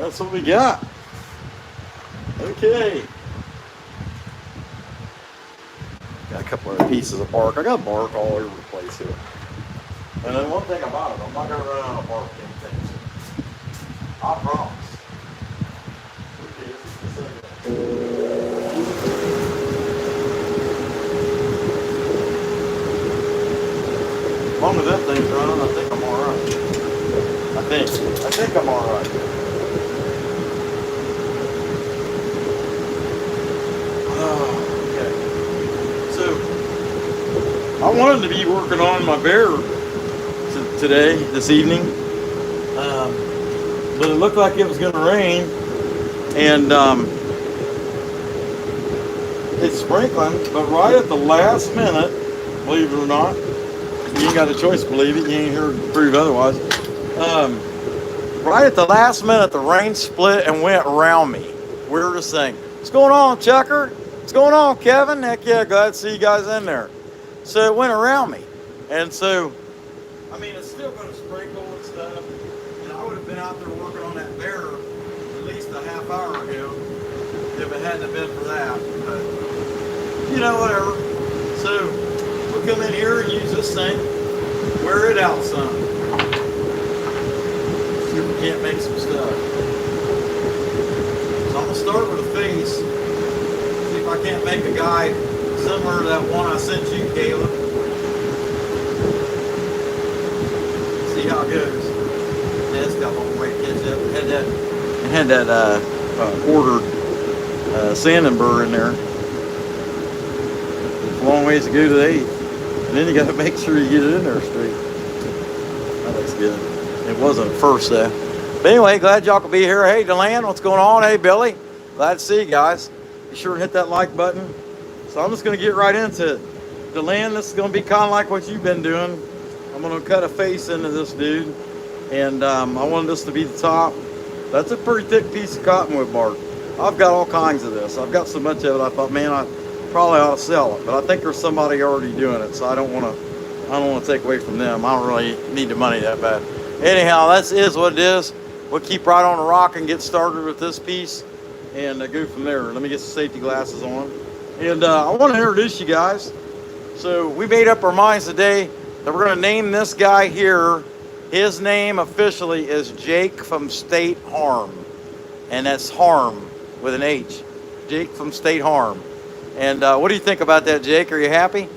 That's what we got. Okay. Got a couple other pieces of bark. I got bark all over the place here. And then one thing about it, I'm not going to run out of bark anything soon. I promise. Okay, just a second. As long as that thing's running, I think I'm alright. I think I'm alright. Okay. So, I wanted to be working on my bear today, this evening. But it looked like it was going to rain. And it's sprinkling, but right at the last minute, believe it or not, you ain't got a choice to believe it, you ain't here to prove otherwise. Right at the last minute, the rain split and went around me. Weirdest thing. What's going on, Chucker? What's going on, Kevin? Heck yeah, glad to see you guys in there. So it went around me. And so, I mean, it's still going to sprinkle and stuff. And I would have been out there working on that bear at least a half hour ago if it hadn't been for that. But, you know, whatever. So, we'll come in here and use this thing. Wear it out some. See if we can't make some stuff. So I'm going to start with a face. See if I can't make a guy similar to that one I sent you, Caleb. See how it goes. Yeah, it's got a long way to catch up. It had that quarter sanding burr in there. It's a long ways to go to the 8th. And then you got to make sure you get it in there straight. That looks good. It wasn't at first though. But anyway, glad y'all could be here. Hey, Deland, what's going on? Hey, Billy. Glad to see you guys. Be sure to hit that like button. So I'm just going to get right into it. Deland, this is going to be kind of like what you've been doing. I'm going to cut a face into this dude. And I wanted this to be the top. That's a pretty thick piece of cottonwood bark. I've got all kinds of this. I've got so much of it, I thought, man, I probably ought to sell it. But I think there's somebody already doing it, so I don't want to take away from them. I don't really need the money that bad. Anyhow, that is what it is. We'll keep right on the rock and get started with this piece and go from there. Let me get some safety glasses on. And I want to introduce you guys. So we made up our minds today that we're going to name this guy here. His name officially is Jake from State Farm. And that's Harm with an H. Jake from State Farm. And what do you think about that, Jake? Are you happy?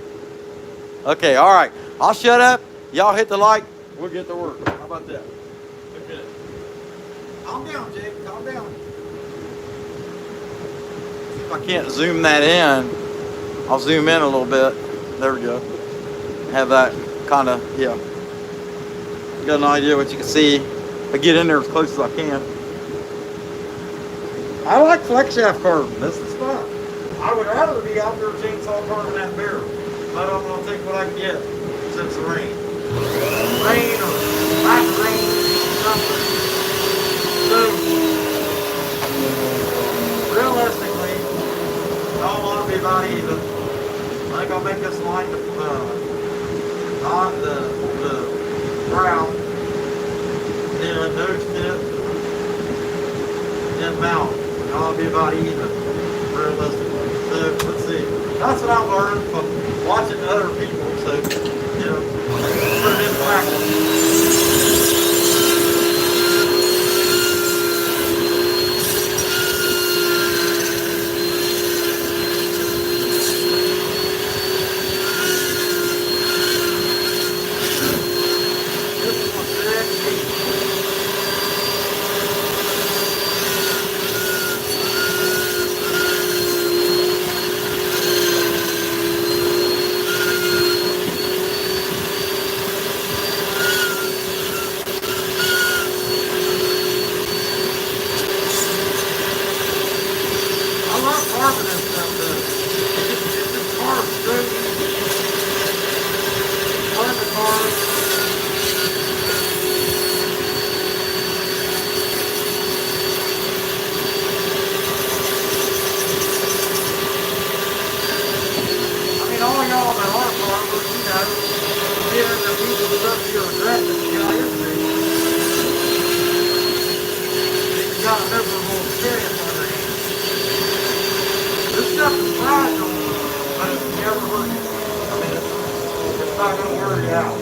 Okay, all right. I'll shut up. Y'all hit the like. We'll get to work. How about that? Okay. Calm down, Jake. Calm down. See if I can't zoom that in. I'll zoom in a little bit. There we go. Have that kind of, yeah. Got an idea what you can see. If I get in there as close as I can. I like flex shaft carving. That's the stuff. I would rather be out there chainsaw carving that bear. But I'm going to take what I can get since the rain. Rain or lack of rain, something. So, realistically, I don't want to be about even. I think I'll make this line on the ground, then a nose tip, then mouth. I'll be about even, realistically. So, let's see. That's what I learned from watching other people. So, you know, put it in practice. got a miserable experience on their hands. This stuff is fragile, but it's never hurt you. I mean, it's not going to wear you out.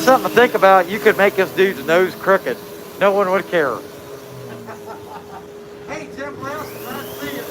Something to think about. You could make this dude's nose crooked. No one would care. Hey, Tim Wilson, nice to see you.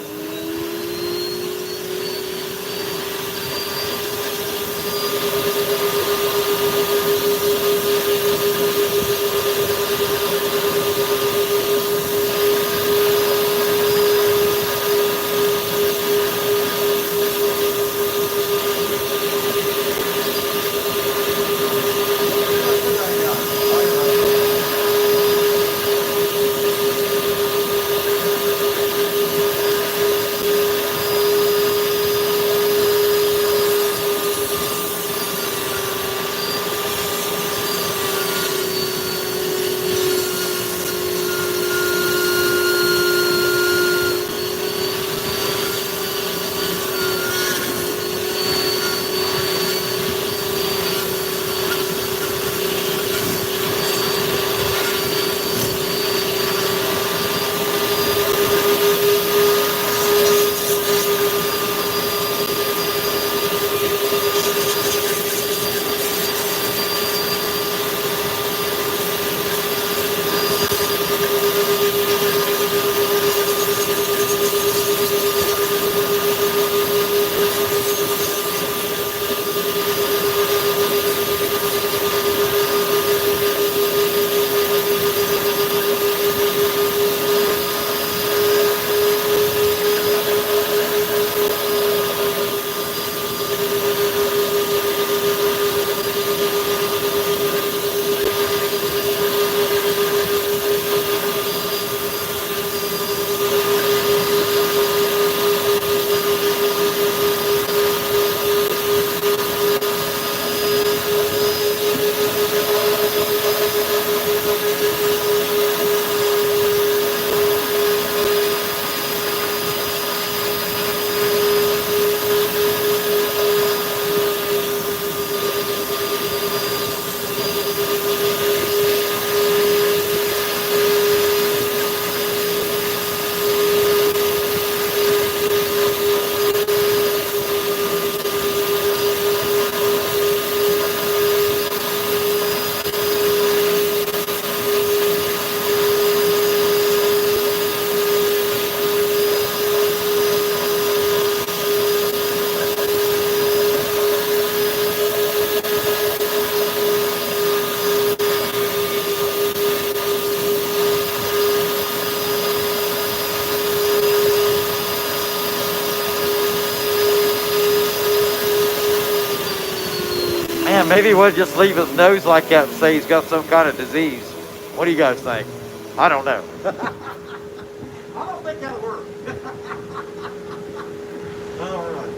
Man, maybe we'll just leave his nose like that and say he's got some kind of disease. What do you guys think? I don't know. I don't think that'll work. All right.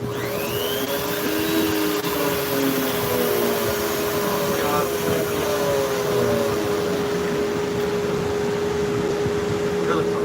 Really cool.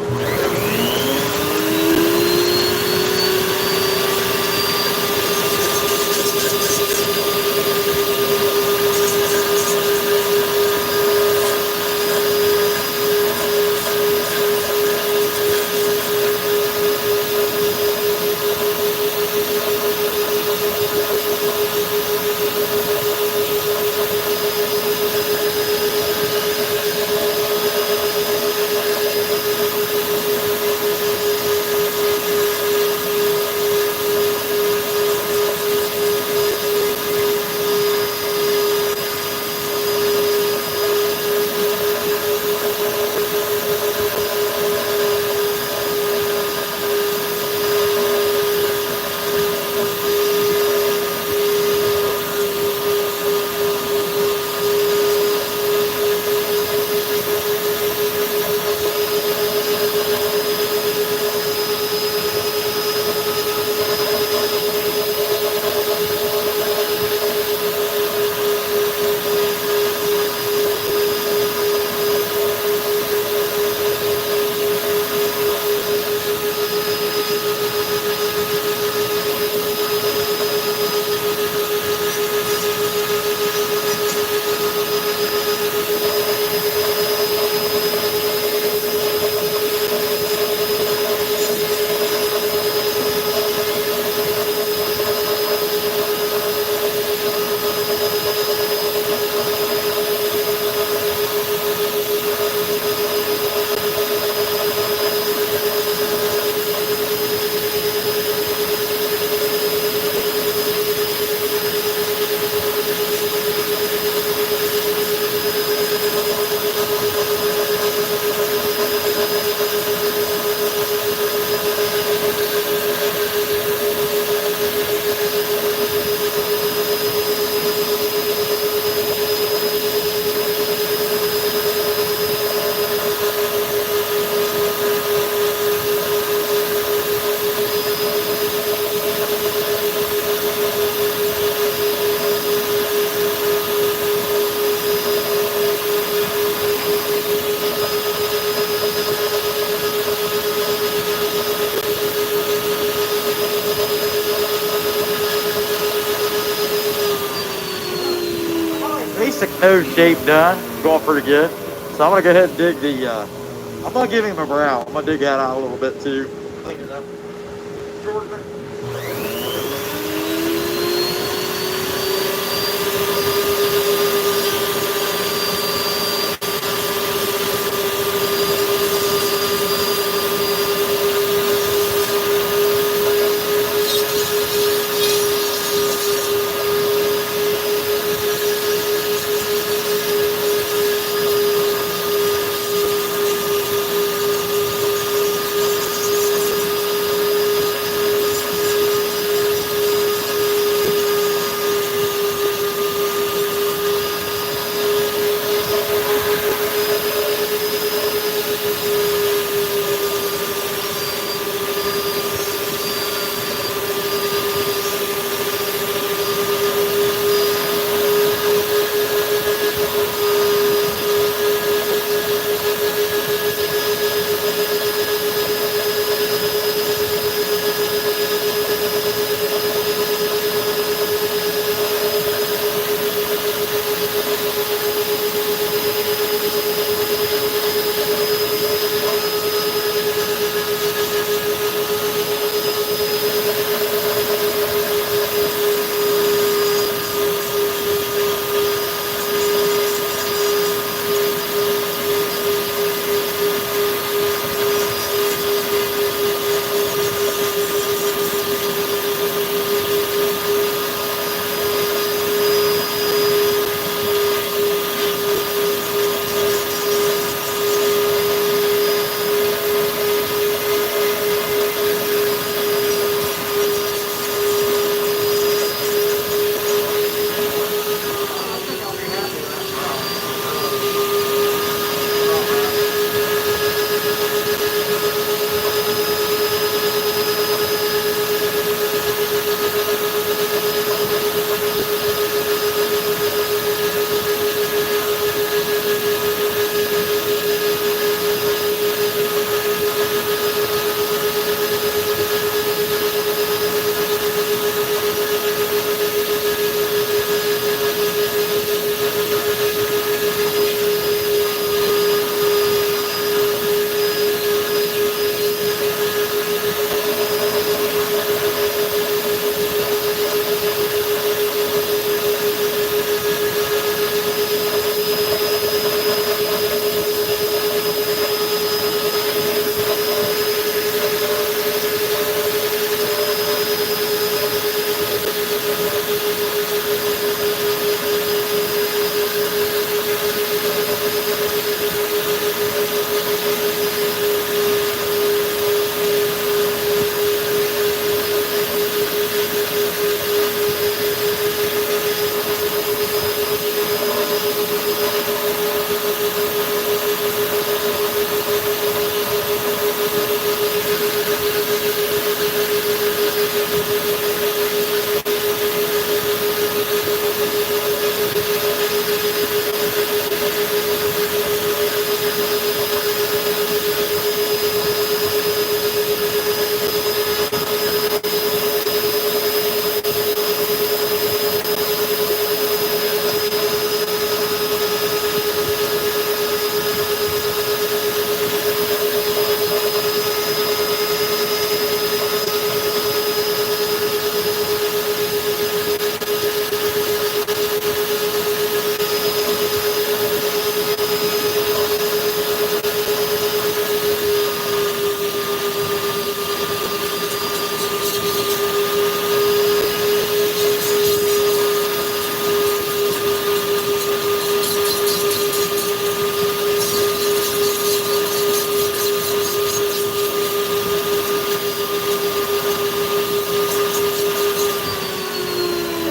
O shape done. Going pretty good. So I'm gonna go ahead and dig the, I'm gonna give him a brow. I'm gonna dig that out a little bit too. Clean it up. Jordan.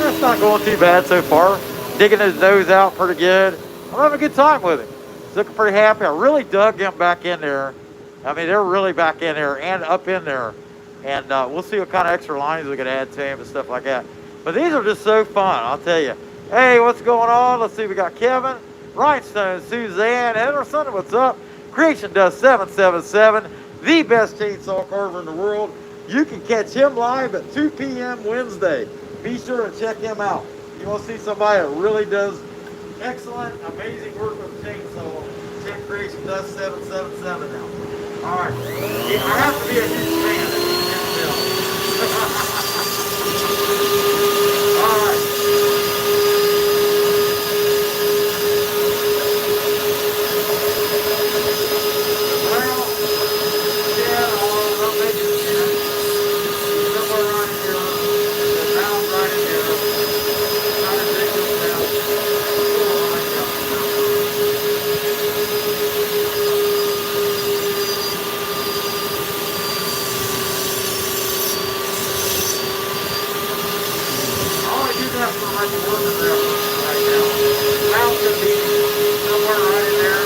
It's not going too bad so far. Digging his nose out pretty good. I'm having a good time with him. He's looking pretty happy. I really dug him back in there. I mean, they're really back in there and up in there. And we'll see what kind of extra lines we can add to him and stuff like that. But these are just so fun, I'll tell you. Hey, what's going on? Let's see, we got Kevin, Rhinestone, Suzanne, Henderson, what's up? Creation Does 777, the best chainsaw carver in the world. You can catch him live at 2 p.m. Wednesday. Be sure to check him out. You want to see somebody that really does Excellent, amazing work with the chainsaw. Tim Creation does 777 now. All right. Yeah, I have to be a huge fan of these All right. Well, yeah, I'll make it again. Somewhere right here. The round right in here. Trying to dig this down. That's for like a worker there right now. Now it's going to be somewhere right in there.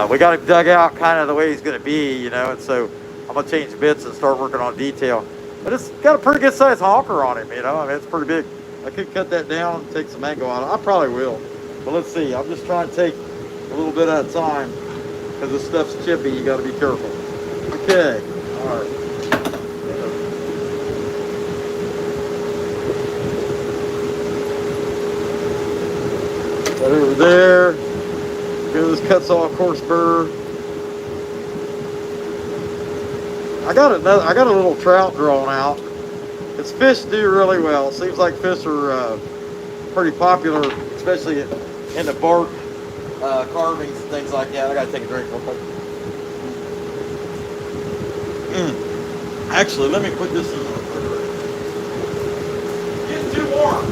We got him dug out kind of the way he's going to be, you know, and so I'm going to change bits and start working on detail. But it's got a pretty good sized honker on him, you know, I mean, it's pretty big. I could cut that down and take some angle out of it. I probably will. But let's see. I'm just trying to take a little bit at a time because this stuff's chippy. You got to be careful. Okay. All right. Right over there. Go this KUTZALL coarse burr. I got a little trout drawn out. Its fish do really well. Seems like fish are pretty popular, especially in the bark carvings and things like that. I gotta take a drink real quick. Actually, let me put this in the refrigerator. It's getting too warm.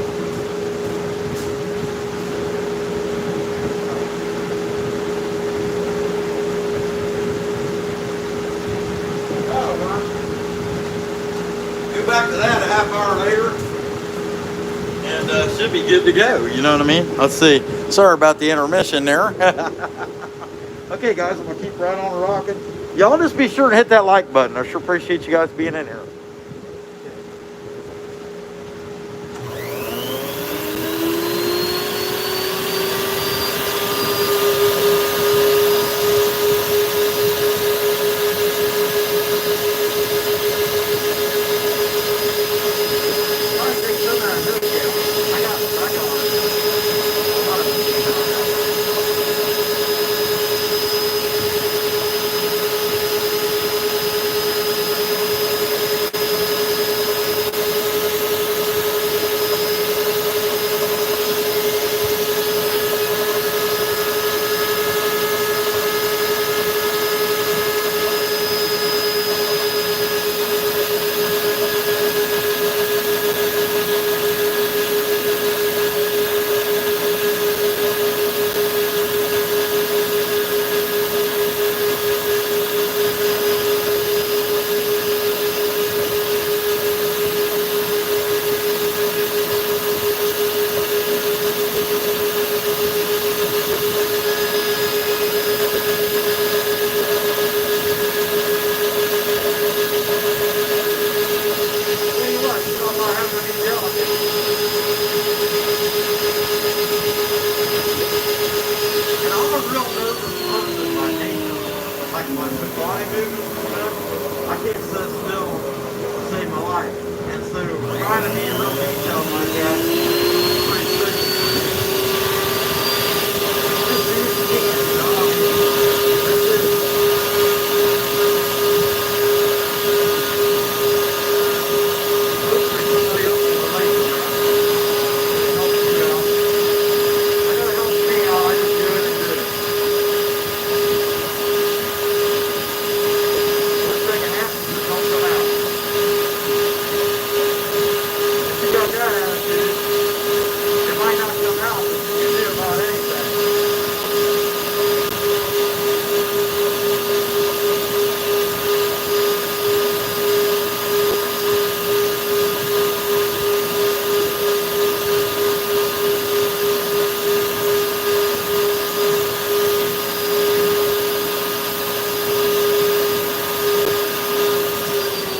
Back to that a half hour later and should be good to go, you know what I mean? Let's see. Sorry about the intermission there. Okay guys, I'm gonna keep right on rocking. Y'all just be sure to hit that like button. I sure appreciate you guys being in here. can't sit still to save my life. And so trying to be real detailed like that, pretty tricky. Just do what you can, you know? I mean, that's it. Hopefully somebody else can relate to that. It helps you out. I know it helps me out. I just do it and do it. Worst thing can happen is it don't come out. If you got that attitude, it might not come out, but you can do about anything.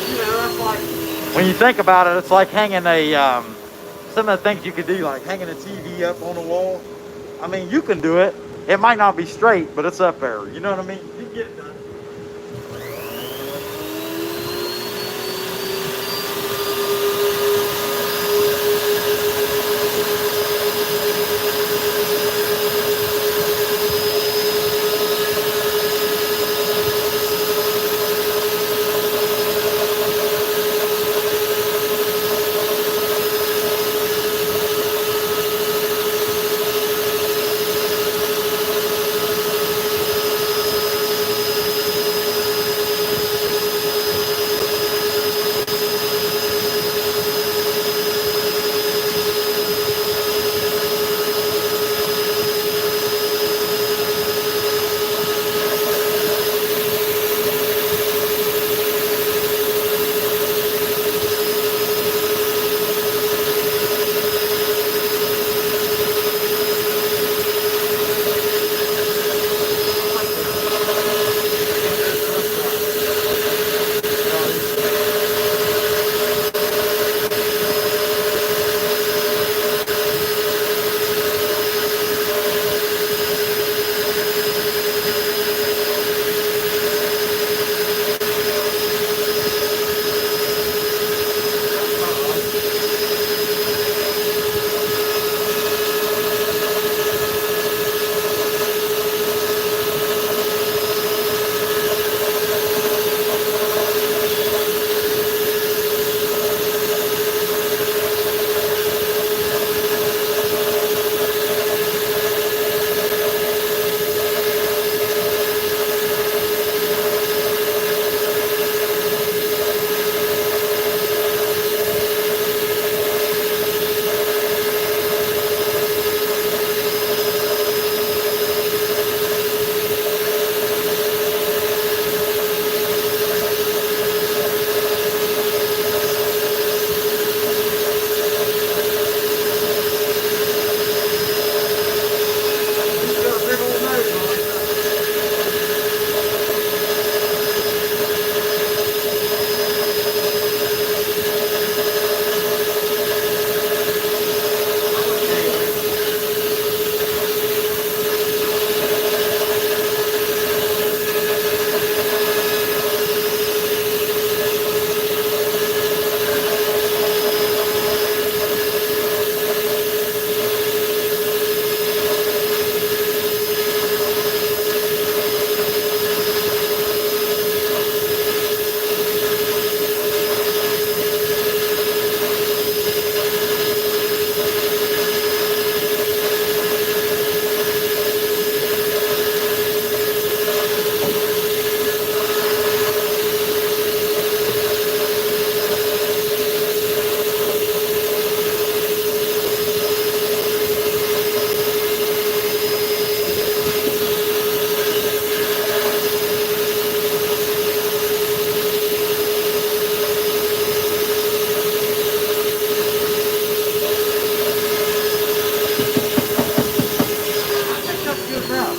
You know, that's like, when you think about it, it's like hanging a, some of the things you could do, like hanging a TV up on the wall. I mean, you can do it. It might not be straight, but it's up there. You know what I mean? You can get it done.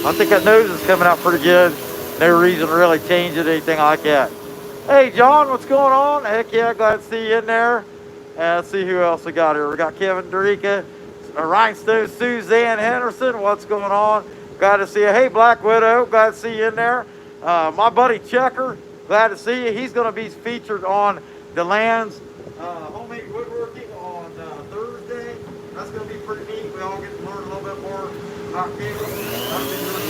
I think that nose is coming out pretty good. No reason to really change it, anything like that. Hey, John, what's going on? Heck yeah, glad to see you in there. And let's see who else we got here. We got Kevin Dorica, Rhinestone Suzanne Henderson. What's going on? Glad to see you. Hey, Black Widow, glad to see you in there. My buddy Checker, Glad to see you. He's going to be featured on DeLand's homemade woodworking on Thursday. That's going to be pretty neat. We all get to learn a little bit more about cables. That'll be really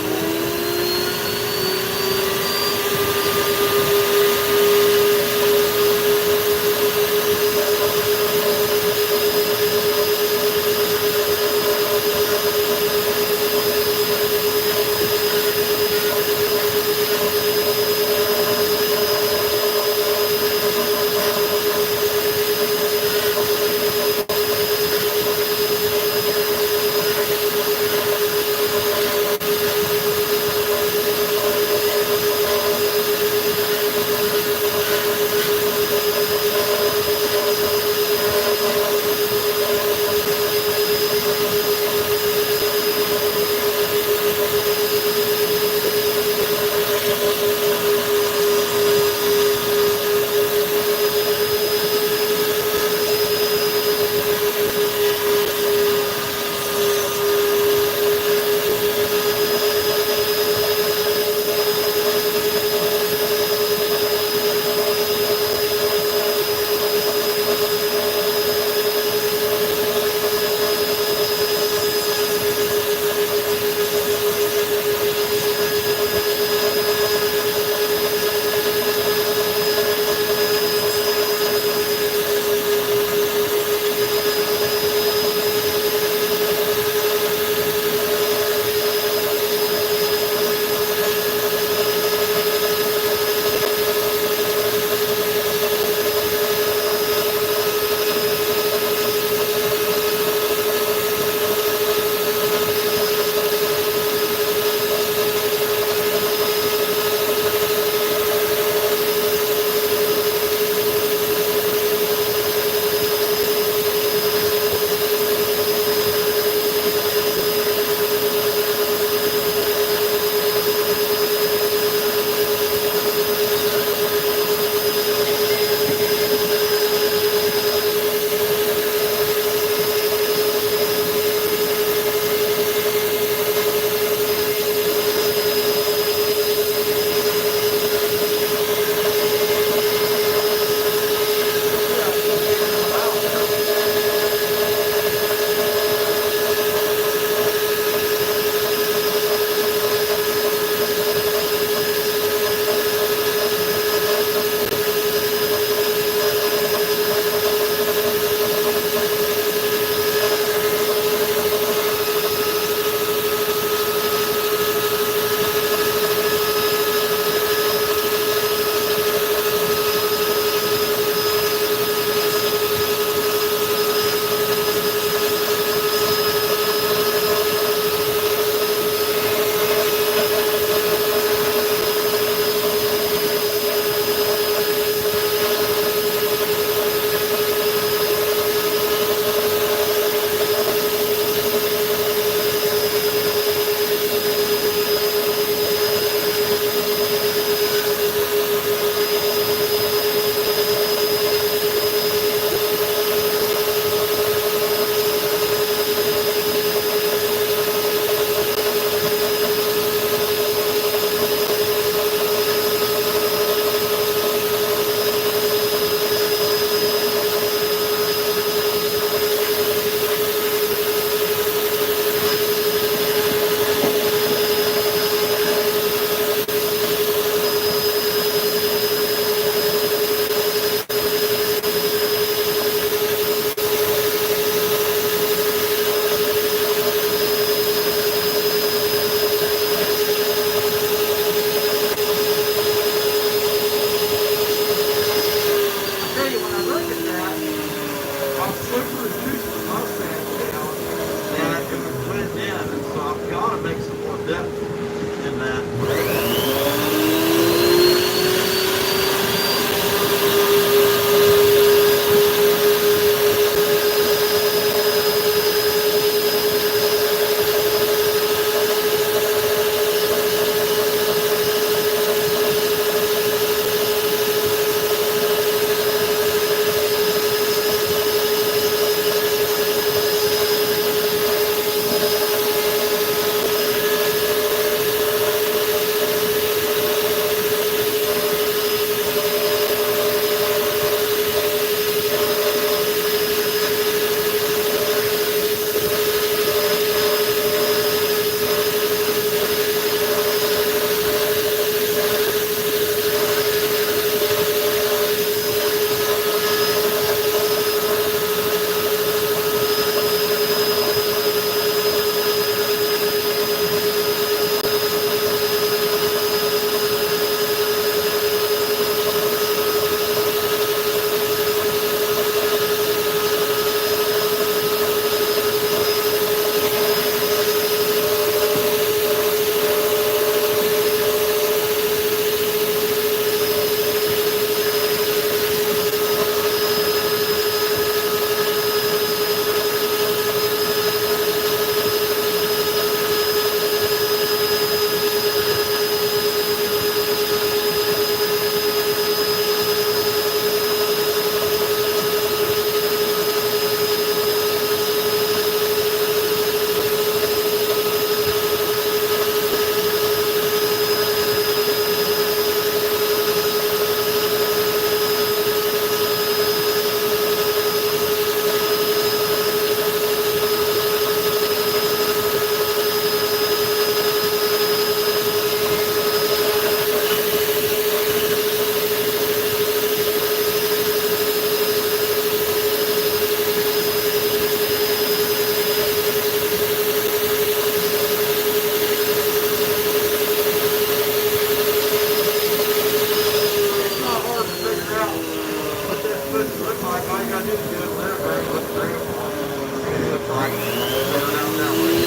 That's what it looks like. All you gotta do is get up there, bring it up, bring it on. It looks like burn down that way.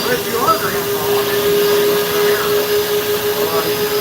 But if you are grandpa, I mean, you can leave it in the air. A lot easier.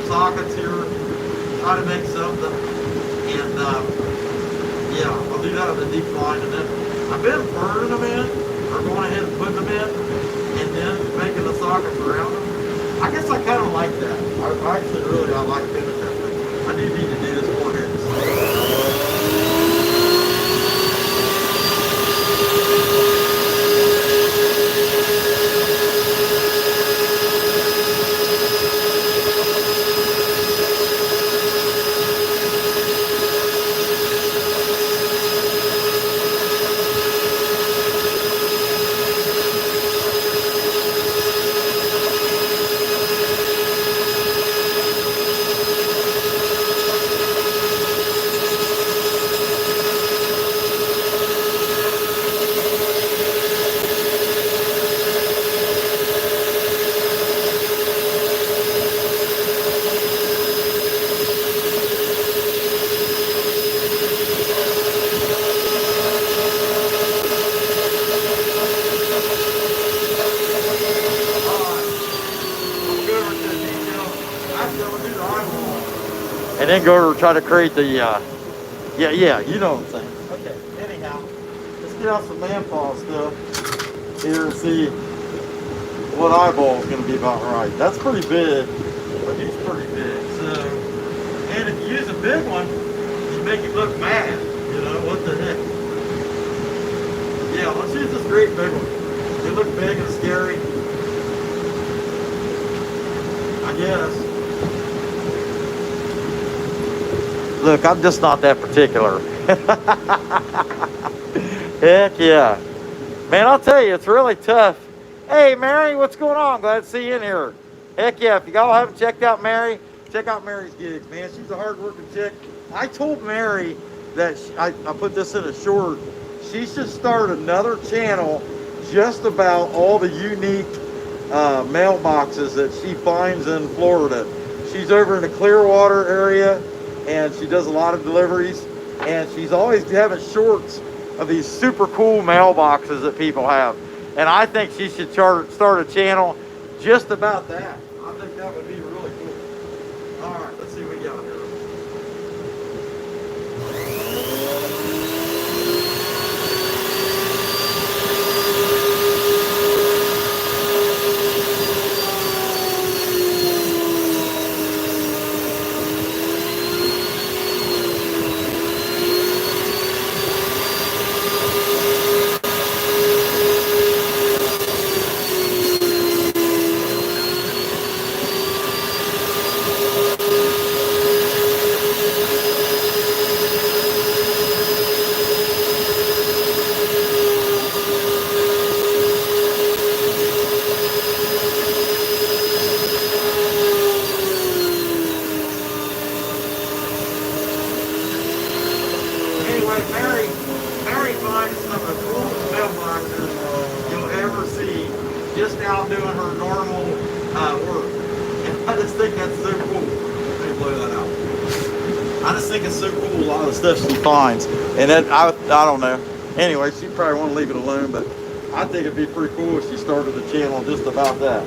Sockets here, try to make something, and yeah, I'll do that with a deep line, and then I've been burning them in, or going ahead and putting them in, and then making the sockets around them. I guess I kind of like that. I actually really, I like doing it that way. I do need to do this more here. And then go over try to create the, yeah, you know what I'm saying. Okay, anyhow, let's get out some manpaw stuff here and see what eyeball is going to be about right. That's pretty big, but he's pretty big. So, and if you use a big one, you make it look mad. You know, what the heck. Yeah, let's use this great big one. They look big and scary, I guess. Look, I'm just not that particular. Heck yeah. Man, I'll tell you, it's really tough. Hey, Mary, what's going on? Glad to see you in here. Heck yeah, if y'all haven't checked out Mary, check out Mary's gigs, man. She's a hard-working chick. I told Mary that, I put this in a short, she should start another channel just about all the unique mailboxes that she finds in Florida. She's over in the Clearwater area, and she does a lot of deliveries, and she's always having shorts of these super cool mailboxes that people have. And I think she should start a channel just about that. I think that would be really cool. All right, let's see what we got here. Mary finds some of the coolest mailboxes you'll ever see just out doing her normal work. And I just think that's so cool. Let me blow that out. I just think it's so cool, a lot of the stuff she finds. And that, I don't know. Anyway, she probably won't leave it alone, but I think it'd be pretty cool if she started a channel just about that.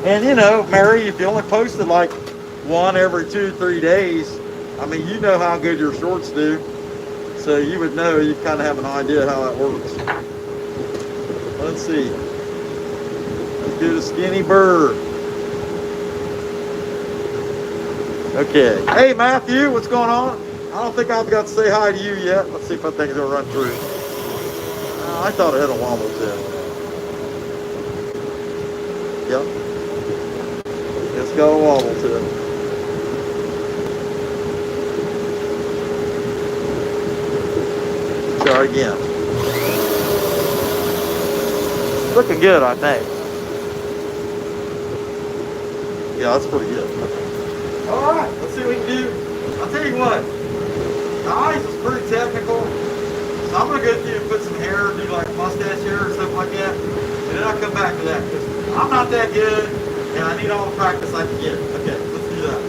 And you know, Mary, if you only posted like one every 2-3 days, I mean, you know how good your shorts do. So you would know, you kind of have an idea how that works. Let's see. Let's do the skinny bird. Okay. Hey, Matthew, what's going on? I don't think I've got to say hi to you yet. Let's see if I think it's going to run through. I thought it had a wobble to it. Yep. It's got a wobble to it. Try it again. Looking good, I think. Yeah, that's pretty good. All right, let's see what we can do. I'll tell you what, the eyes is pretty technical, so I'm going to go through and put some hair, do like mustache hair or stuff like that, and then I'll come back to that, because I'm not that good, and I need all the practice I can get. Okay, let's do that.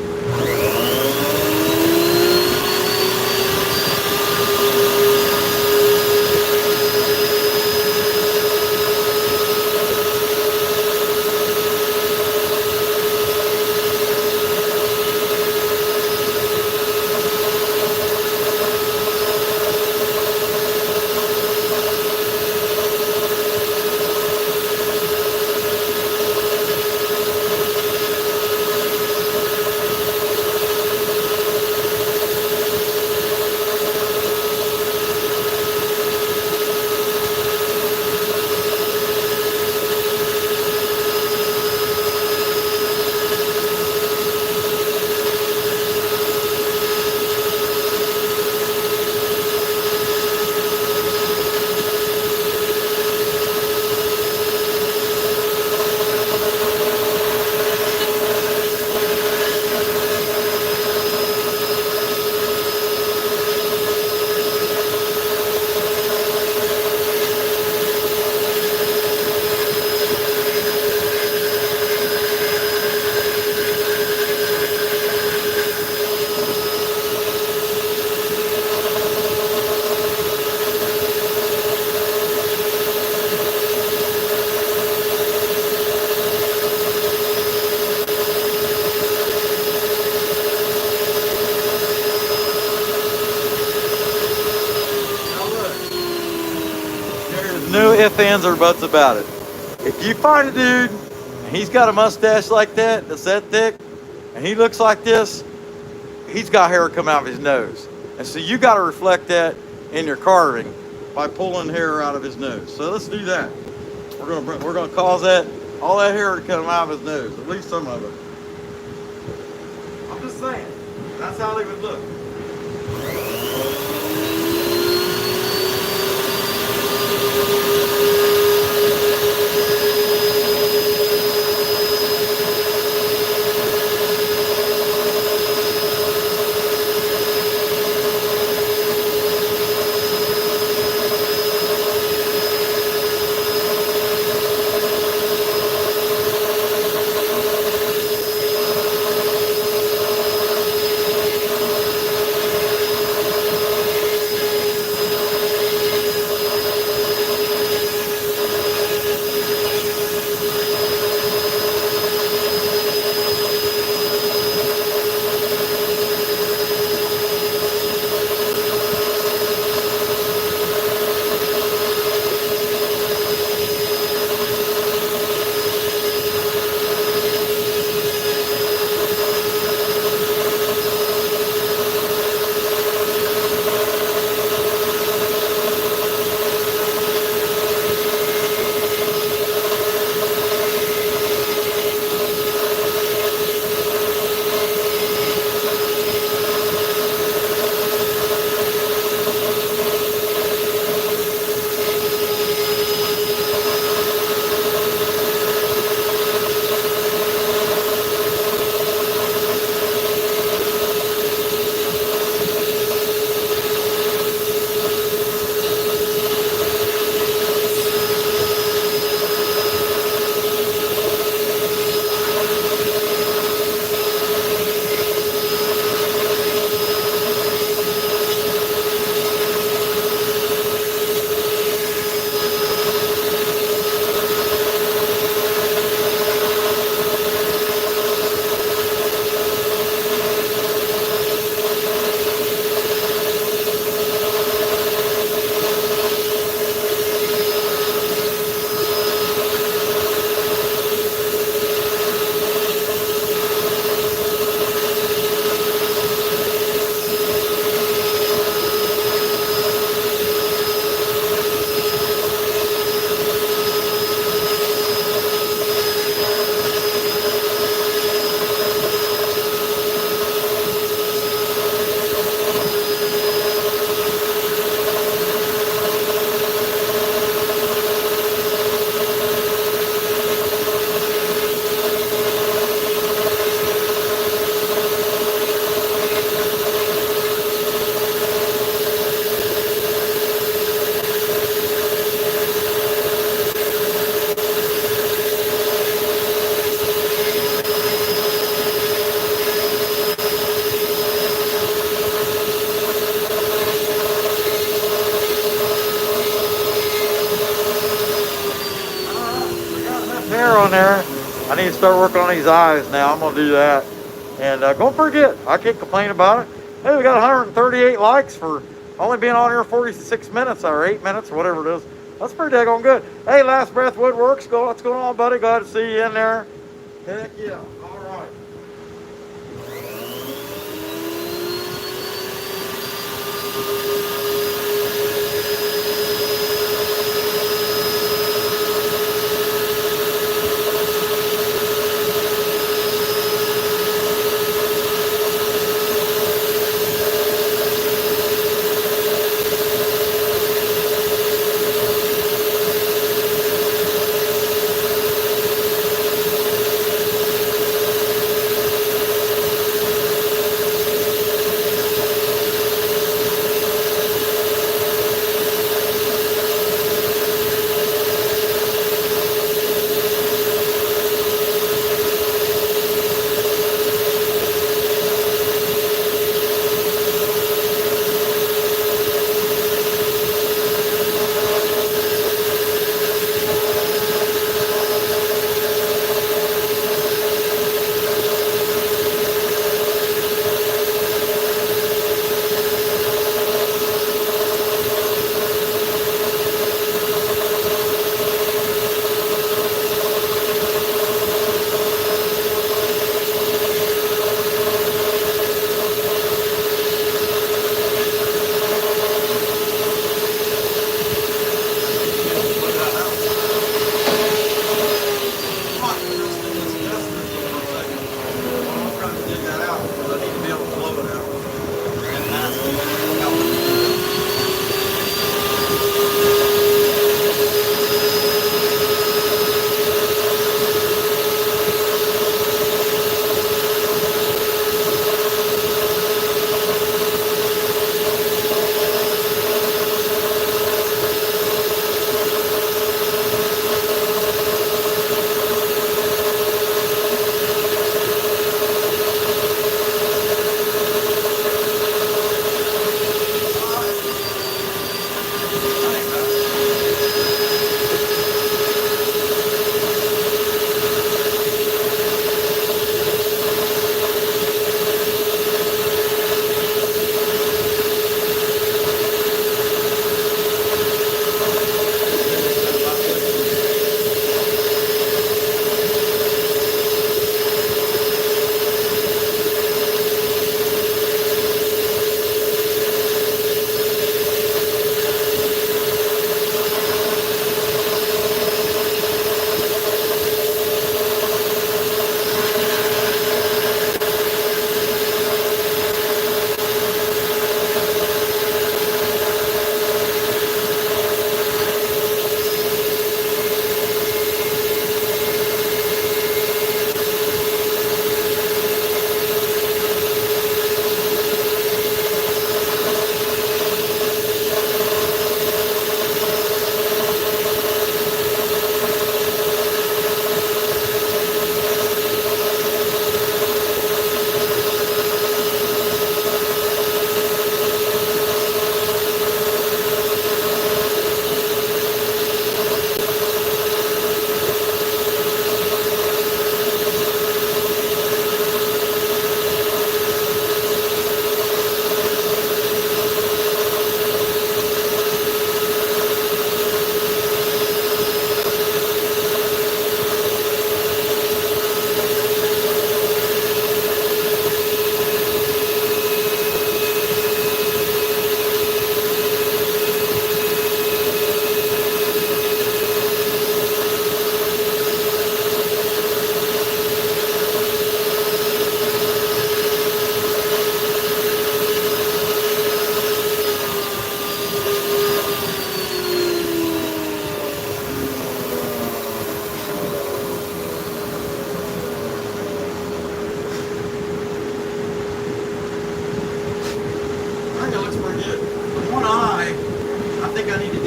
No ifs, ands, or buts about it. If you find a dude and he's got a mustache like that's that thick, and he looks like this, he's got hair coming out of his nose. And so you got to reflect that in your carving by pulling hair out of his nose. So let's do that. We're gonna cause all that hair to come out of his nose, at least some of it. I'm just saying, that's how they would look. need to start working on these eyes now. I'm gonna do that. And going pretty good. I can't complain about it. Hey, we got 138 likes for only being on here 46 minutes or 8 minutes or whatever it is. That's pretty daggone good. Hey, Last Breath Woodworks, what's going on, buddy? Glad to see you in there. Heck yeah. All right.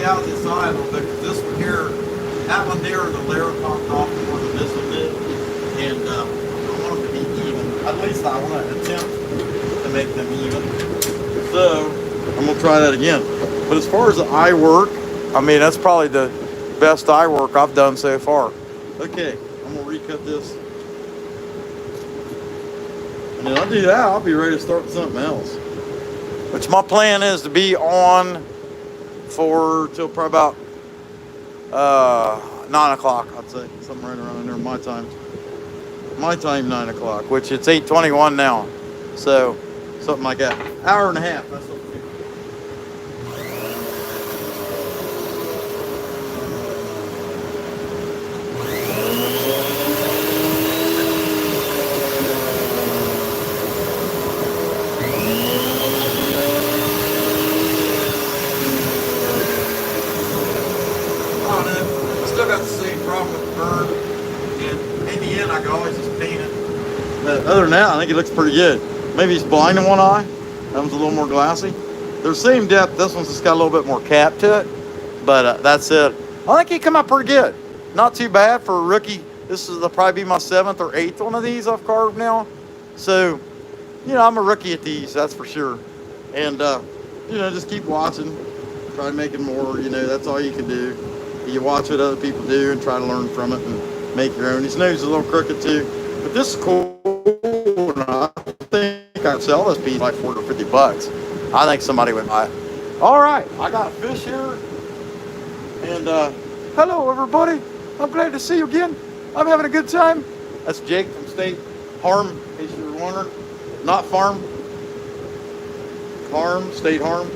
gouge this eye a little bit because this one here, that one there, the layer popped off more than this one did, and I want them to be even. At least I want to attempt to make them even. So I'm gonna try that again. But as far as the eye work, I mean that's probably the best eye work I've done so far. Okay, I'm gonna recut this And then I'll do that, I'll be ready to start something else. Which my plan is to be on for till probably about 9 o'clock, I'd say. Something right around there, my time. My time, 9 o'clock, which it's 8:21 now. So, something like that. Hour and a half, that's what we do. Still got the same problem with the burn, and in the end I can always just paint it. But other than that, I think it looks pretty good. Maybe he's blind in one eye. That one's a little more glassy. They're the same depth. This one's just got a little bit more cap to it, but that's it. I think he come out pretty good. Not too bad for a rookie. This will probably be my 7th or 8th one of these I've carved now. So, you know, I'm a rookie at these, that's for sure. And, you know, just keep watching. Try making more, you know, that's all you can do. You watch what other people do and try to learn from it and make your own. His nose is a little crooked too, but this is cool. And I think I'd sell this piece like $40 or $50. I think somebody would buy it. All right, I got a fish here, and hello everybody. I'm glad to see you again. I'm having a good time. That's Jake from State Farm, in case you were wondering. Not farm. Farm, State Farm.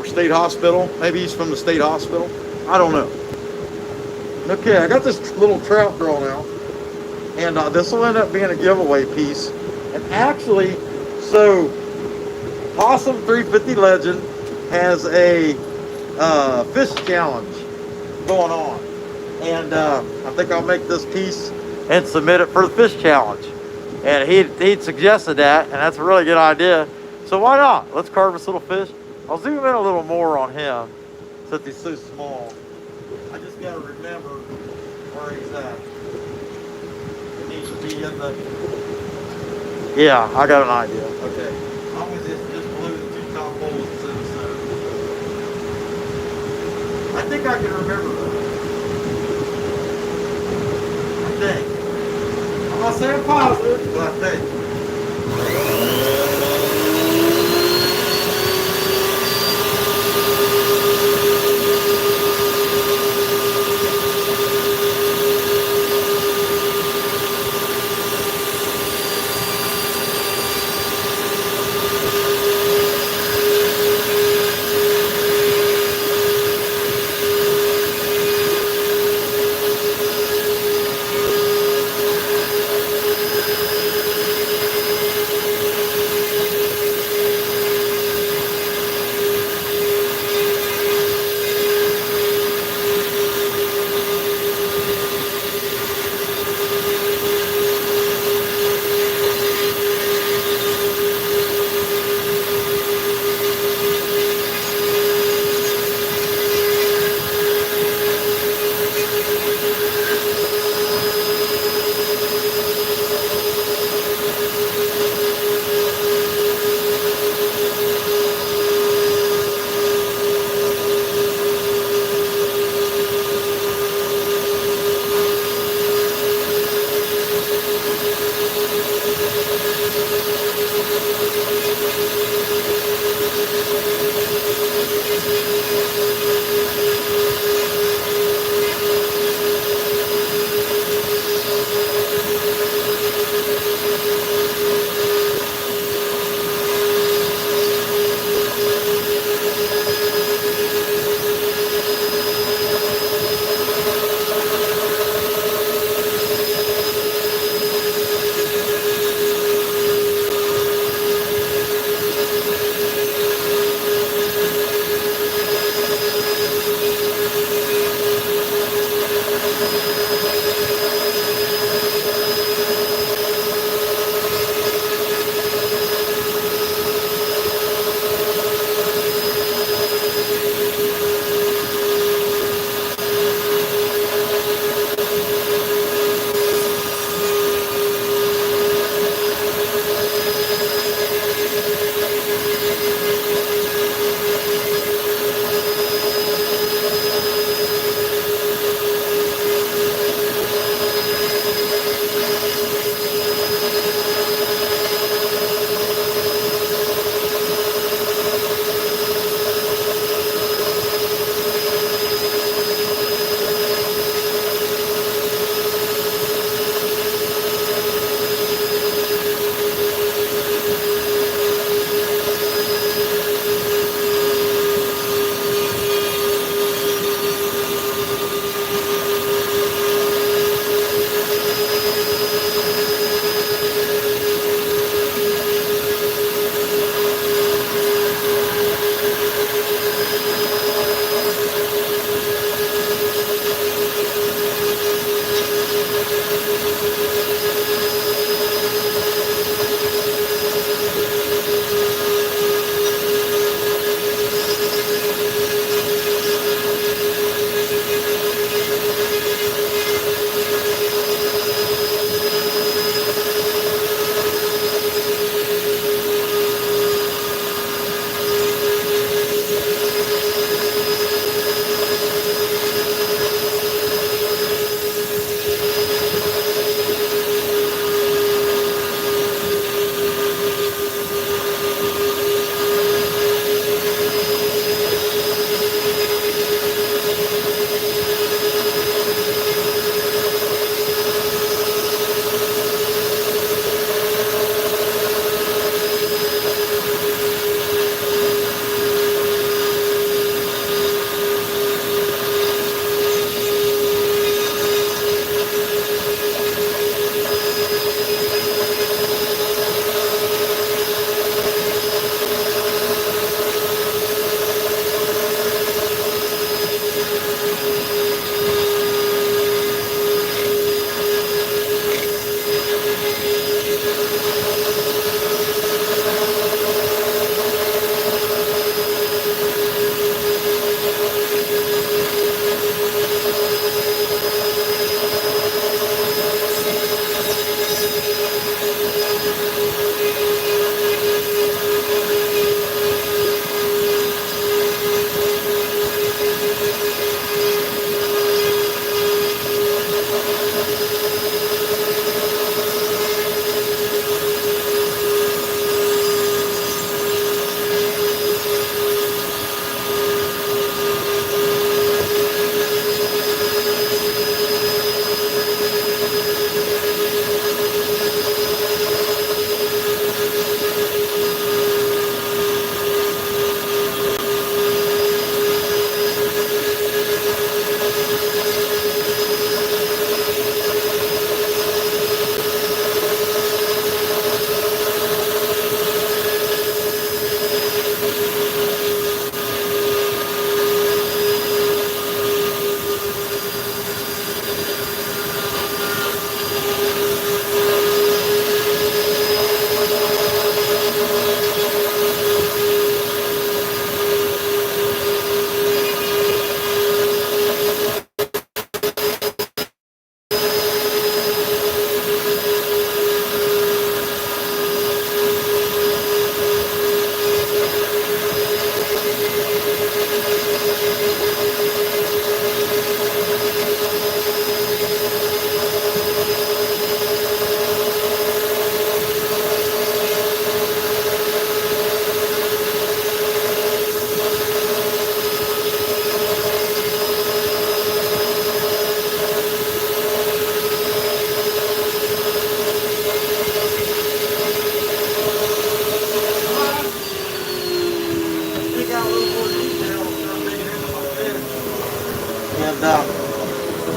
State Hospital. Maybe he's from the State Hospital. I don't know. Okay, I got this little trout drawn out, and this will end up being a giveaway piece. And actually, so Possum 350 Legend has a fish challenge going on, and I think I'll make this piece and submit it for the fish challenge. And he'd suggested that, and that's a really good idea. So why not? Let's carve this little fish. I'll zoom in a little more on him since he's so small. I just gotta remember where he's at. It needs to be in the... Yeah, I got an idea. Okay. As long as it's just below the 2 top holes that's in the center. I think I can remember that. I think. I'm not saying positive, but I think.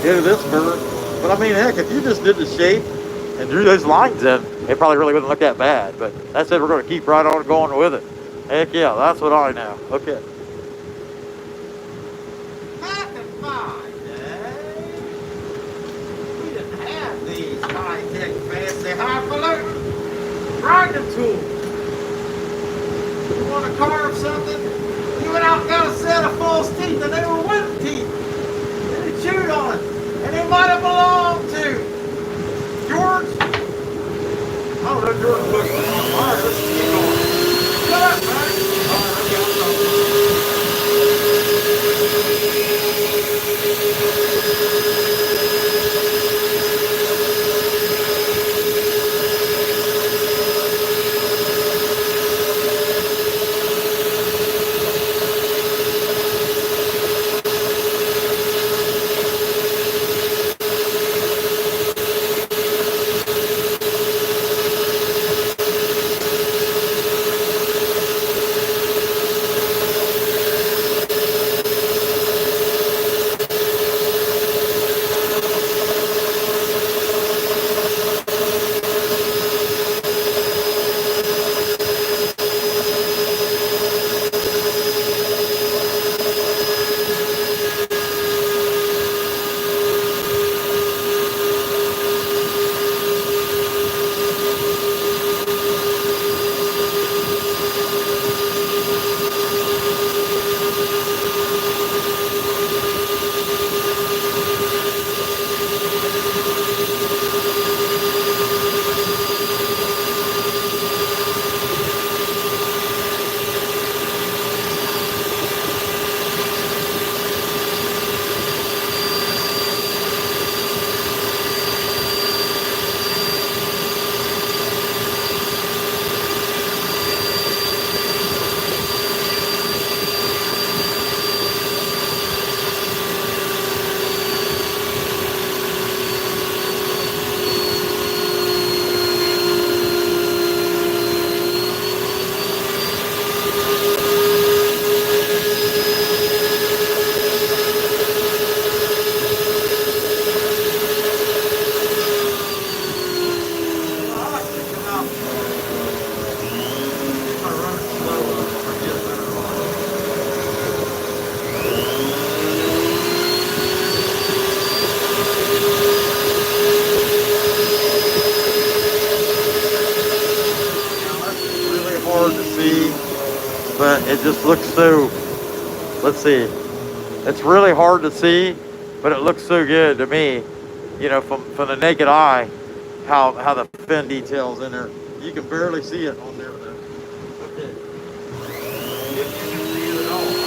into this burr. But I mean, heck, if you just did the shape and drew those lines in, it probably really wouldn't look that bad. But that's it. We're going to keep right on going with it. Heck yeah, that's what I know. Okay. Back in my day, we didn't have these high-tech, fancy, highfalutin grinding tools. You want to carve something? You went out and got a set of false teeth, and they were wooden teeth. And they chewed on it. And they might have belonged to George. I don't know, George Bush. All right, let's keep going. Shut up, man. All right, okay, I'm but it just looks so, let's see, it's really hard to see, but it looks so good to me, you know, from the naked eye, how the fin details in there. You can barely see it on there though. Okay. If you can see it at all.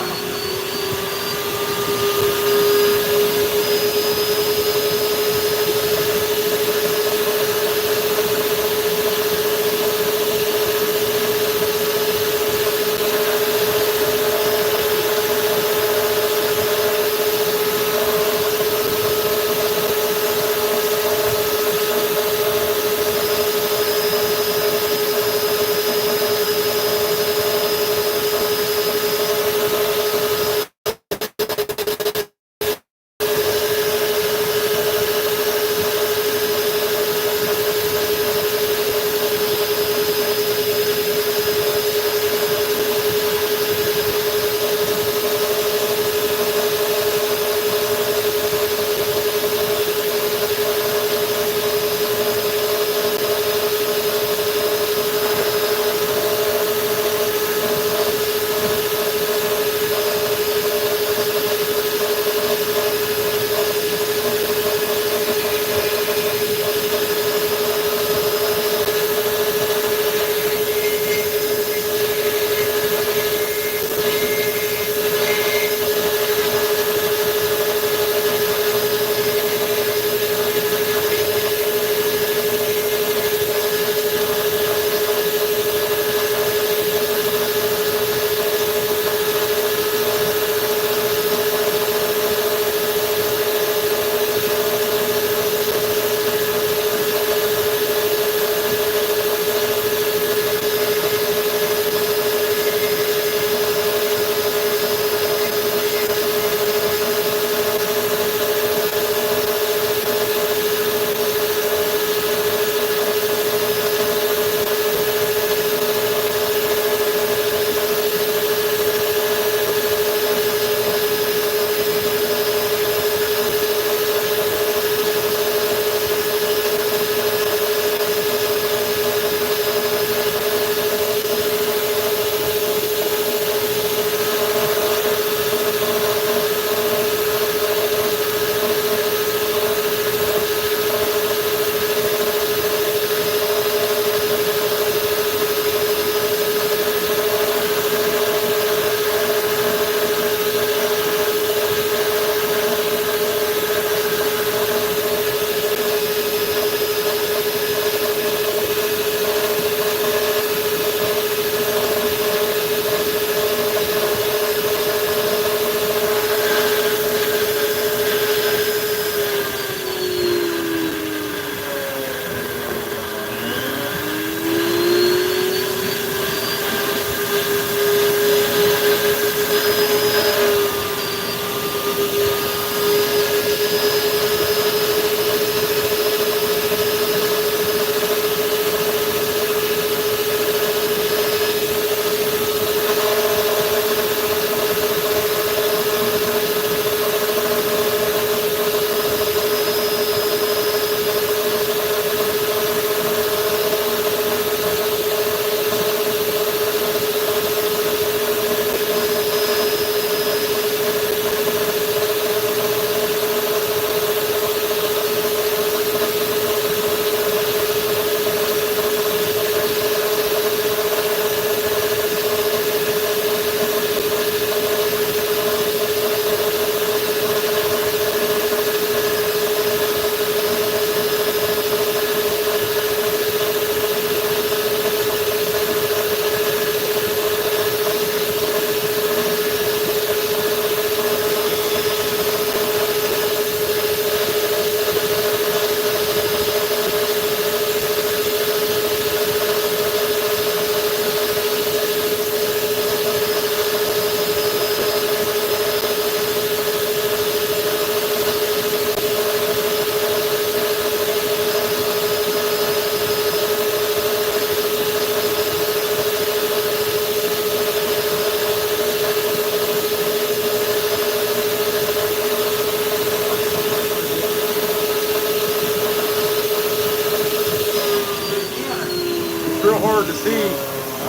it's real hard to see.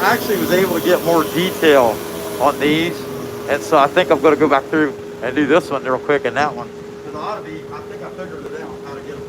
I actually was able to get more detail on these, and so I think I'm going to go back through and do this one real quick and that one. Because I think I figured it out how to get them.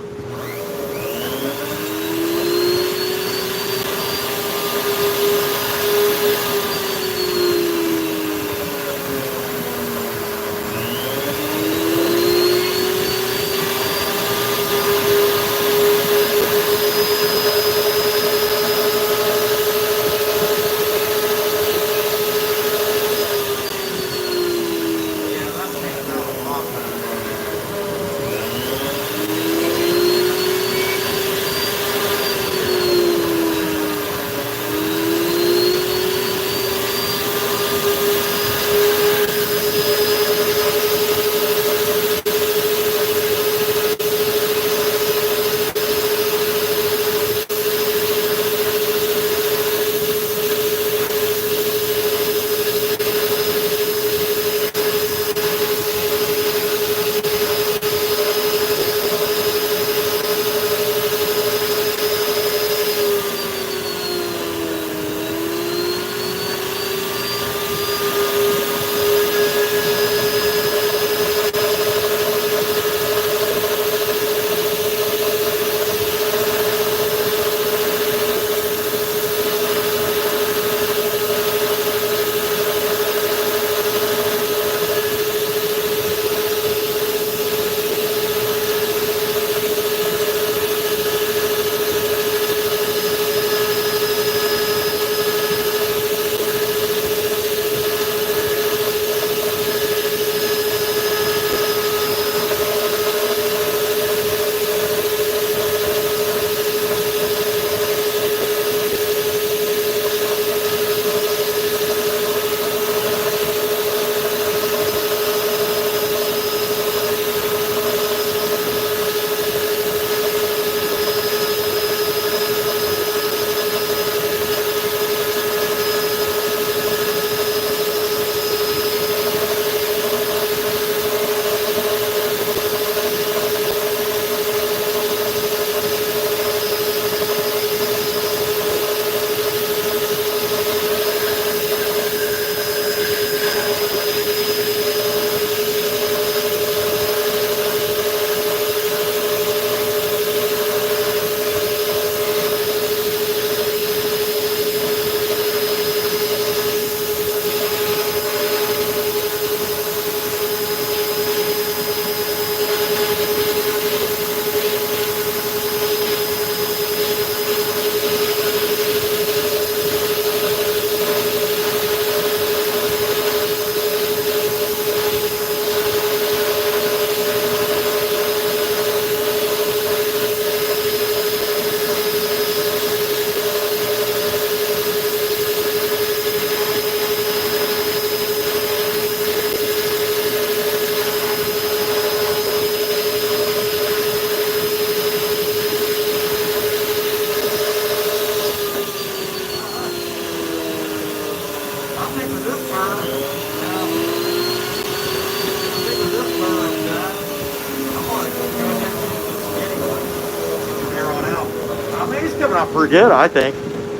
Coming out pretty good, I think.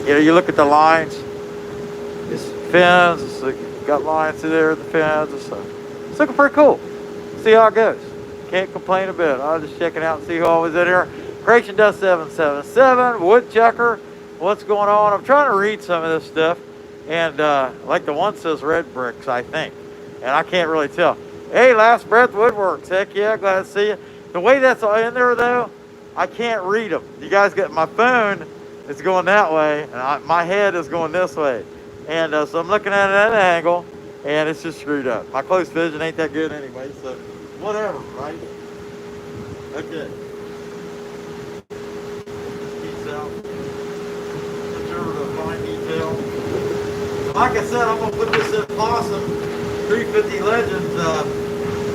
You know, you look at the lines, it's fins, it's got lines through there, the fins, it's looking pretty cool. See how it goes. Can't complain a bit. I was just checking out and see who all was in here. Creation Dust 777, Woodchucker, what's going on? I'm trying to read some of this stuff, and like the one says Red Bricks, I think, and I can't really tell. Hey, Last Breath Woodworks, heck yeah, glad to see you. The way that's all in there though, I can't read them. You guys get my phone, it's going that way, and my head is going this way. And so I'm looking at it at an angle, and it's just screwed up. My close vision ain't that good anyway, so whatever, right? Okay. Detail. Observe the fine detail. Like I said, I'm going to put this in Possum 350 Legends.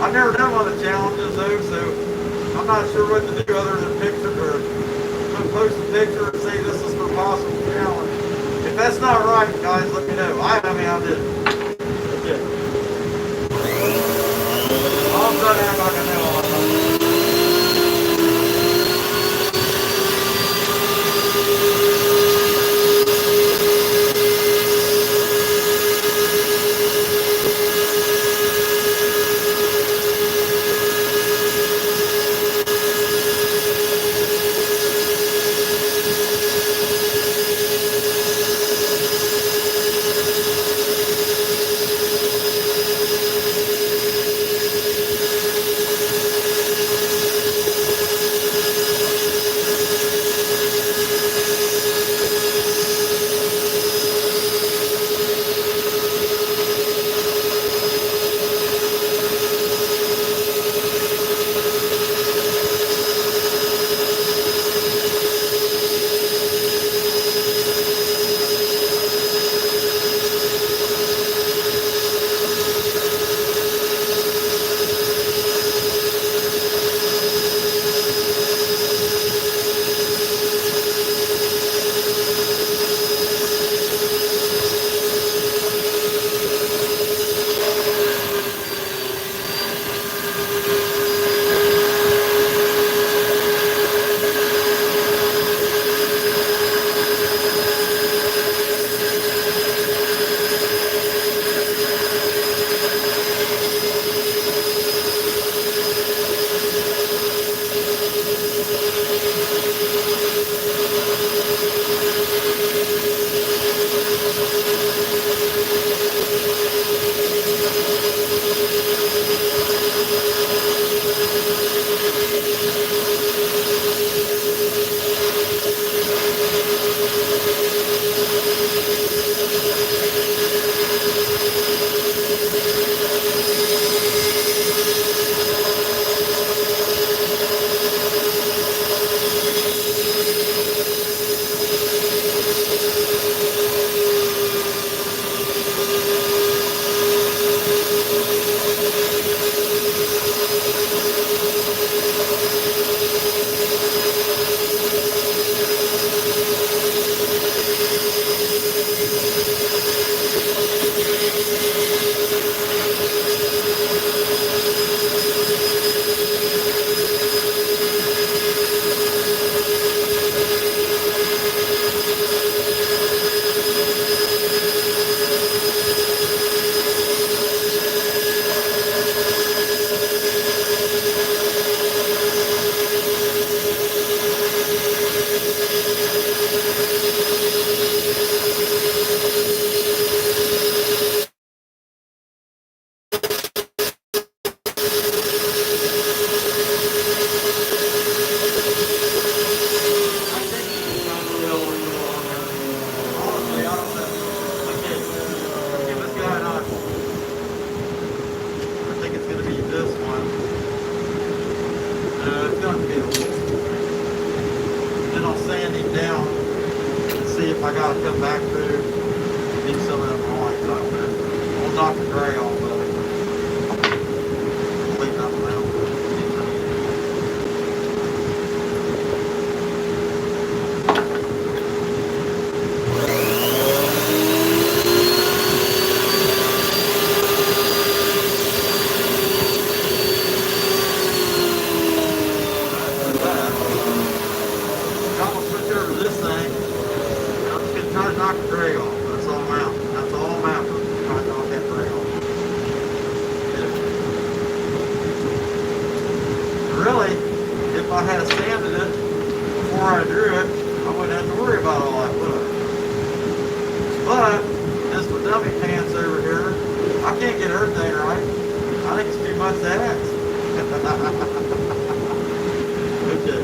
I've never done one of the challenges though, so I'm not sure what to do other than picture or post a picture and say this is for Possum challenge. If that's not right, guys, let me know. I mean, I did. Okay. All of a sudden, I'm not going to know all that. gotta come back through, need some of them lines out there. We'll knock the gray off of it. Leave that one out. Really, if I had sanded it before I drew it, I wouldn't have to worry about all that, would I? But, this for dummy pants over here, I can't get everything right. I think it's too much to ask. Okay.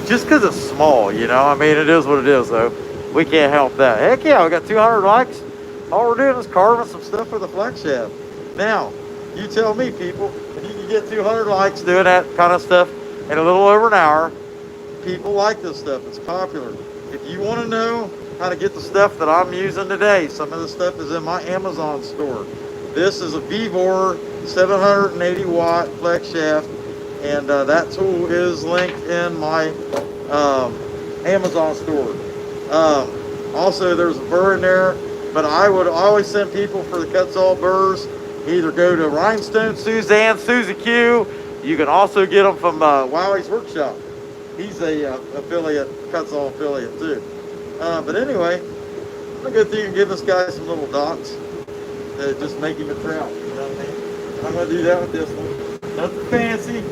Just because it's small, you know, I mean, it is what it is, though. We can't help that. Heck yeah, we got 200 likes. All we're doing is carving some stuff for the flex shaft. Now, you tell me, people, if you can get 200 likes doing that kind of stuff in a little over an hour, people like this stuff. It's popular. If you want to know how to get the stuff that I'm using today, some of the stuff is in my Amazon store. This is a VEVOR 780 watt flex shaft. And that tool is linked in my Amazon store. Also, there's a burr in there, but I would always send people for the KUTZALL burrs. Either go to Rhinestone Suzanne, Susie Q. You can also get them from Wowie's Workshop. He's a affiliate, KUTZALL affiliate too. But anyway, I'm gonna go through and give this guy some little dots that just make him a trout. You know what I mean? And I'm gonna do that with this one. Nothing fancy.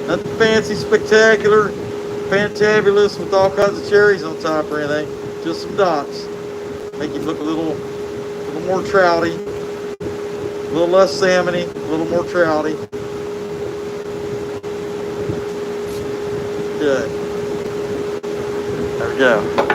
Nothing fancy, spectacular, fantabulous with all kinds of cherries on top or anything. Just some dots. Make him look a little more trouty, a little less salmony, a little more trouty. Good. There we go.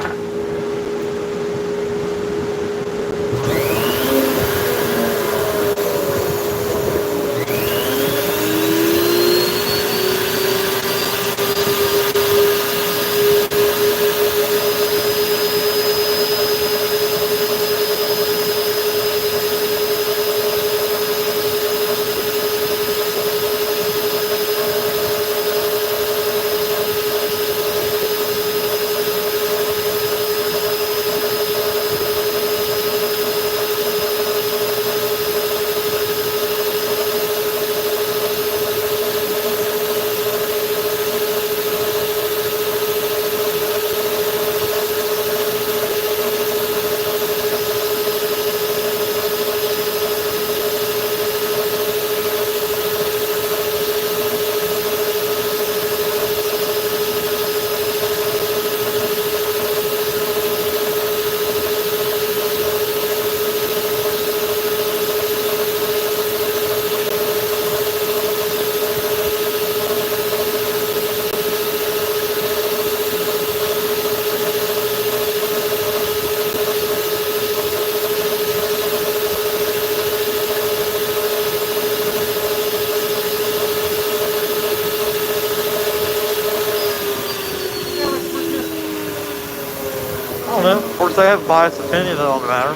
course, I have a biased opinion on the matter.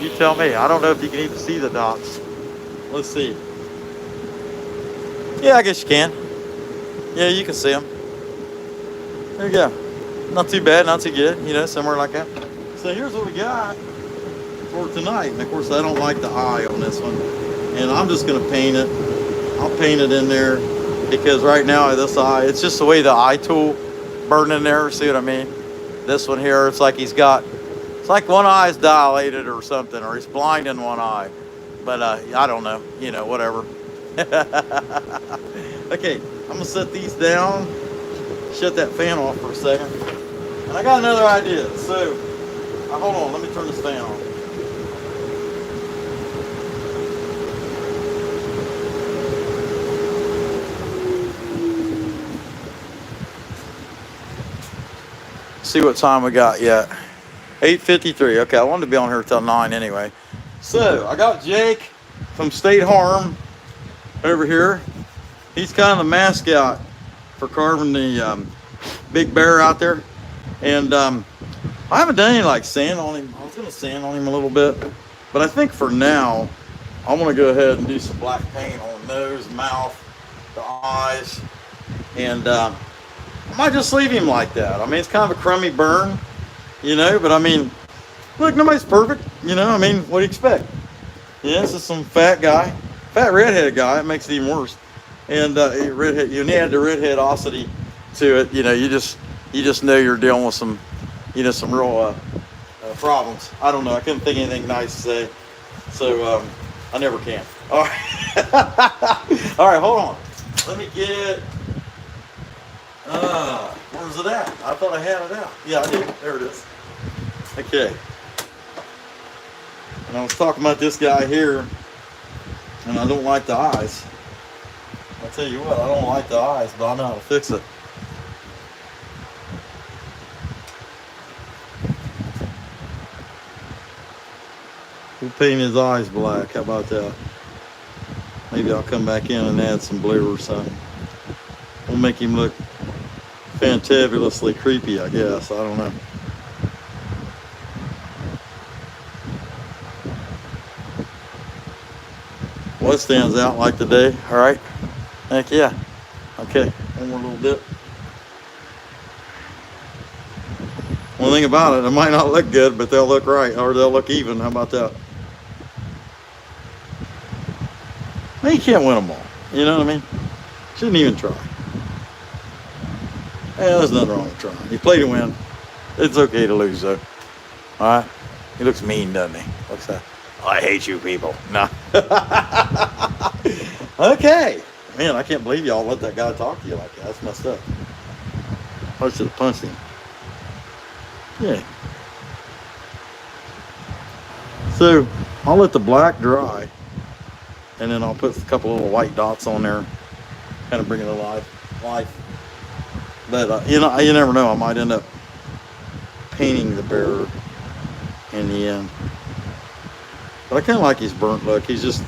You tell me. I don't know if you can even see the dots. Let's see. Yeah, I guess you can. Yeah, you can see them. There you go. Not too bad, not too good, you know, somewhere like that. So here's what we got for tonight. And of course, I don't like the eye on this one. And I'm just going to paint it. I'll paint it in there because right now, this eye, it's just the way the eye tool burned in there. See what I mean? This one here, it's like he's got, it's like one eye is dilated or something, or he's blind in one eye. But I don't know, you know, whatever. Okay, I'm gonna set these down, shut that fan off for a second. And I got another idea. So, hold on, let me turn this fan on. See what time we got yet. 8:53. Okay, I wanted to be on here till 9 anyway. So I got Jake from State Farm over here. He's kind of the mascot for carving the big bear out there. And I haven't done any like sand on him. I was gonna sand on him a little bit, but I think for now I'm gonna go ahead and do some black paint on the nose, mouth, the eyes, and I might just leave him like that. I mean, it's kind of a crummy burn, you know, but I mean, look, nobody's perfect, you know. I mean, what do you expect? Yeah, this is some fat guy, fat redheaded guy. It makes it even worse. And redhead, you add the redheadosity to it, you know. You just know you're dealing with some, you know, some real problems. I don't know. I couldn't think of anything nice to say, so I never can. All right, all right. Hold on. Let me get. Where's it at? I thought I had it out. Yeah, I did. There it is. Okay. And I was talking about this guy here, and I don't like the eyes. I'll tell you what, I don't like the eyes, but I know how to fix it. We'll paint his eyes black. How about that? Maybe I'll come back in and add some blue or something. We'll make him look fantabulously creepy, I guess. I don't know. What stands out like today? All right. Heck yeah. Okay. One more little dip. One thing about it, it might not look good, but they'll look right, or they'll look even. How about that? Well, you can't win them all. You know what I mean? Shouldn't even try. Yeah, there's nothing wrong with trying. You play to win. It's okay to lose, though. All right? He looks mean, doesn't he? What's that? Oh, I hate you people. No. Okay. Man, I can't believe y'all let that guy talk to you like that. That's messed up. I should have punched him. Yeah. So, I'll let the black dry. And then I'll put a couple little white dots on there. Kind of bring it to life. But, you know, you never know. I might end up painting the bear in the end. But I kind of like his burnt look. He's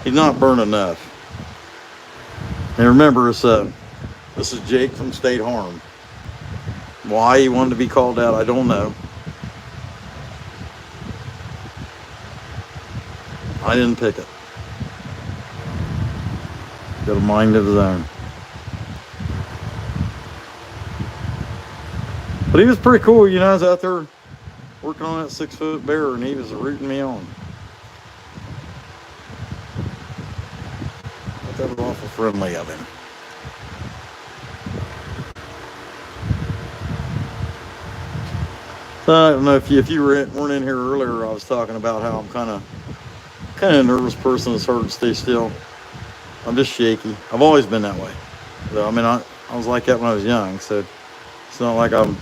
not burnt enough. And remember, this is Jake from State Farm. Why he wanted to be called out, I don't know. I didn't pick it. Got a mind of his own. But he was pretty cool, you know. I was out there working on that 6-foot bear, and he was rooting me on. That was awful friendly of him. So I don't know if you weren't in here earlier. I was talking about how I'm kind of a nervous person. It's hard to stay still. I'm just shaky. I've always been that way. So, I mean, I was like that when I was young. So it's not like I'm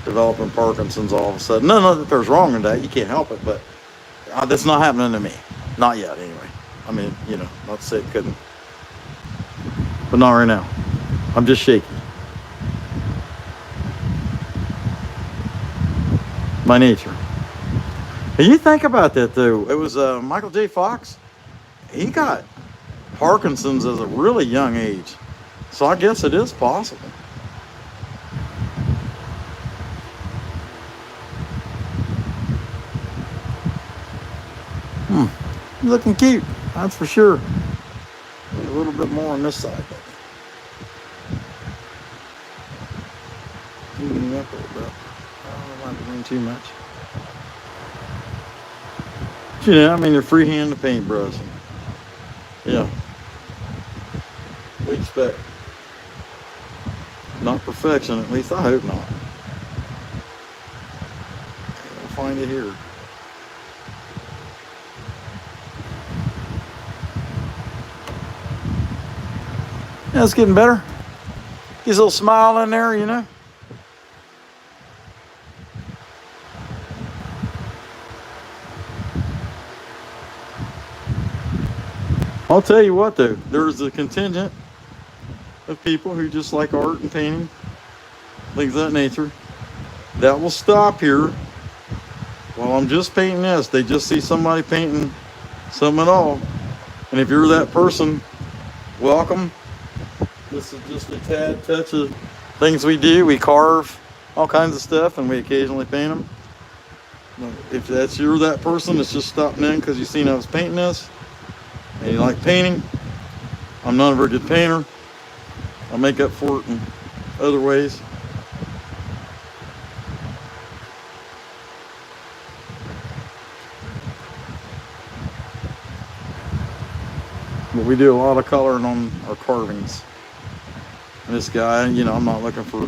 developing Parkinson's all of a sudden. No, that there's wrong in that. You can't help it, but that's not happening to me. Not yet, anyway. I mean, you know, not to say it couldn't. But not right now. I'm just shaky. By nature. And you think about that, though. It was Michael J. Fox. He got Parkinson's at a really young age. So I guess it is possible. You're looking cute, that's for sure. A little bit more on this side. Cleaning up a little bit. I don't want to bring too much. But, you know, I mean, they're freehand the paintbrush. Yeah. We expect. Not perfection, at least I hope not. I'll find it here. Yeah, it's getting better. Gives a little smile in there, you know. I'll tell you what though, there's a contingent of people who just like art and painting, things of that nature, that will stop here while I'm just painting this. They just see somebody painting something at all. And if you're that person, welcome. This is just a tad touch of things we do. We carve all kinds of stuff and we occasionally paint them. If you're that person that's just stopping in because you seen I was painting this and you like painting, I'm not a very good painter. I'll make up for it in other ways. But we do a lot of coloring on our carvings. And this guy, you know, I'm not looking for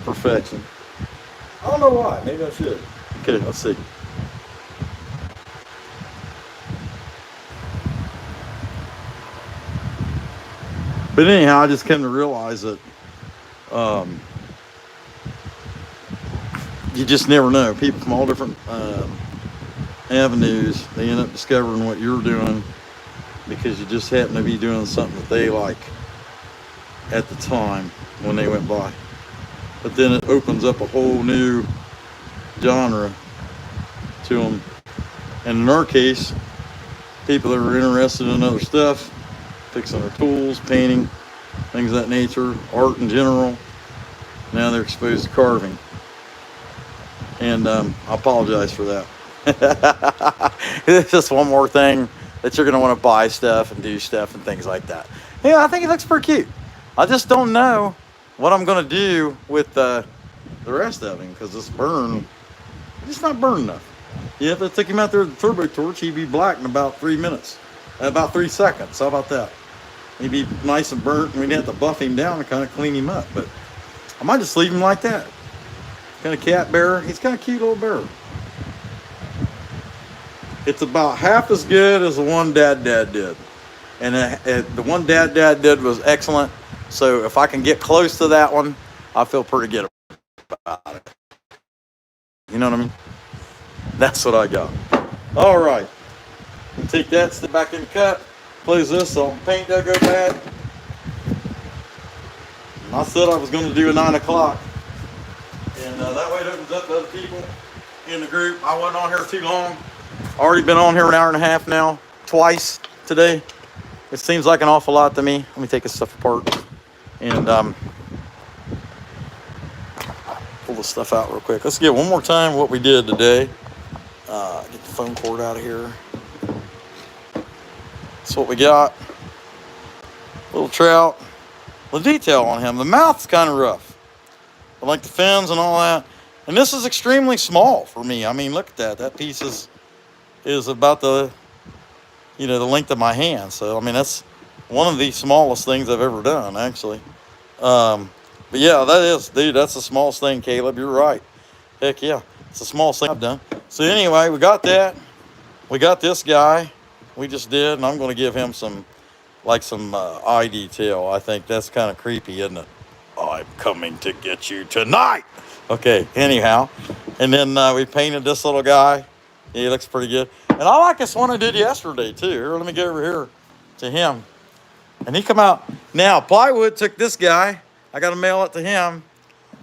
perfection. I don't know why. Maybe I should. Okay, let's see. But anyhow, I just came to realize that you just never know. People from all different avenues, they end up discovering what you're doing because you just happen to be doing something that they like at the time when they went by. But then it opens up a whole new genre to them. And in our case, people that are interested in other stuff, fixing their tools, painting, things of that nature, art in general, now they're exposed to carving. And I apologize for that. It's just one more thing that you're going to want to buy stuff and do stuff and things like that. Yeah, I think it looks pretty cute. I just don't know what I'm going to do with the rest of him because this burn, it's not burn enough. You have to take him out there with the turbo torch, he'd be black in about 3 minutes, about 3 seconds. How about that? He'd be nice and burnt, and we'd have to buff him down and kind of clean him up. But I might just leave him like that. Kind of cat bear. He's kind of cute little bear. It's about half as good as the one Dad did. And the one Dad did was excellent. So if I can get close to that one, I feel pretty good about it. You know what I mean? That's what I got. All right. Take that, step back in the cut. Close this so paint doesn't go bad. I said I was going to do a 9 o'clock. And that way it opens up to other people in the group. I wasn't on here too long. Already been on here an hour and a half now. Twice today. It seems like an awful lot to me. Let me take this stuff apart. And pull this stuff out real quick. Let's get one more time what we did today. Get the phone cord out of here. That's what we got. Little trout. The detail on him. The mouth's kind of rough. I like the fins and all that. And this is extremely small for me. I mean, look at that. That piece is about the length of my hand. So, I mean, that's one of the smallest things I've ever done, actually. But yeah, that's the smallest thing, Caleb. You're right. Heck yeah. It's the smallest thing I've done. So anyway, we got that. We got this guy. We just did, and I'm going to give him some eye detail. I think that's kind of creepy, isn't it? I'm coming to get you tonight. Okay, anyhow. And then we painted this little guy. He looks pretty good. And I like this one I did yesterday, too. Here, let me get over here to him. And he come out. Now, Plywood took this guy. I got to mail it to him.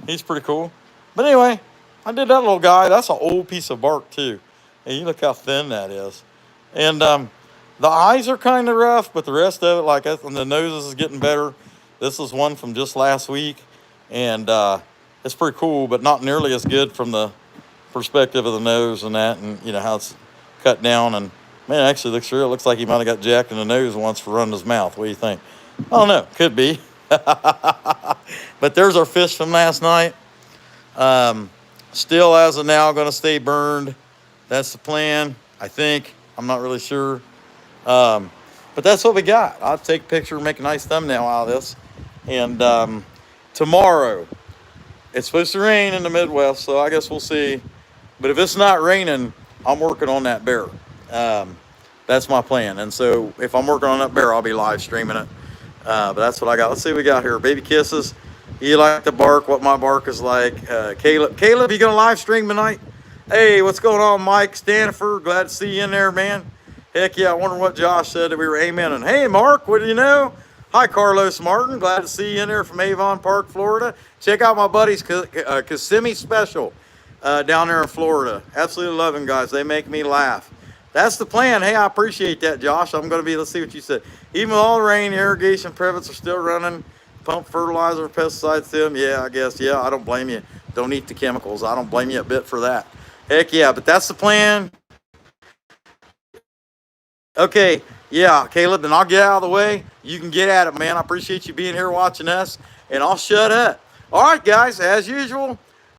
He's pretty cool. But anyway, I did that little guy. That's an old piece of bark, too. And you look how thin that is. And the eyes are kind of rough, but the rest of it, and the nose is getting better. This is one from just last week. And it's pretty cool, but not nearly as good from the perspective of the nose and that, and how it's cut down and Man, actually looks real. It looks like he might have got jacked in the nose once for running his mouth. What do you think? I don't know. Could be. But there's our fish from last night. Still, as of now, going to stay burned. That's the plan, I think. I'm not really sure. But that's what we got. I'll take a picture and make a nice thumbnail out of this. And tomorrow, it's supposed to rain in the Midwest, so I guess we'll see. But if it's not raining, I'm working on that bear. That's my plan. And so if I'm working on that bear, I'll be live streaming it. But that's what I got. Let's see what we got here. Baby kisses. You like to bark, what my bark is like. Caleb, you going to live stream tonight? Hey, what's going on, Mike Stanford? Glad to see you in there, man. Heck yeah, I wonder what Josh said that we were amening. Hey, Mark, what do you know? Hi, Carlos Martin. Glad to see you in there from Avon Park, Florida. Check out my buddies, Kissimmee Special down there in Florida. Absolutely love them, guys. They make me laugh. That's the plan. Hey, I appreciate that, Josh. I'm going to be, let's see what you said. Even with all the rain, irrigation privates are still running. Pump fertilizer, pesticides to them. Yeah, I guess. Yeah, I don't blame you. Don't eat the chemicals. I don't blame you a bit for that. Heck yeah, but that's the plan. Okay, yeah, Caleb, then I'll get out of the way. You can get at it, man. I appreciate you being here watching us, and I'll shut up. All right, guys, as usual,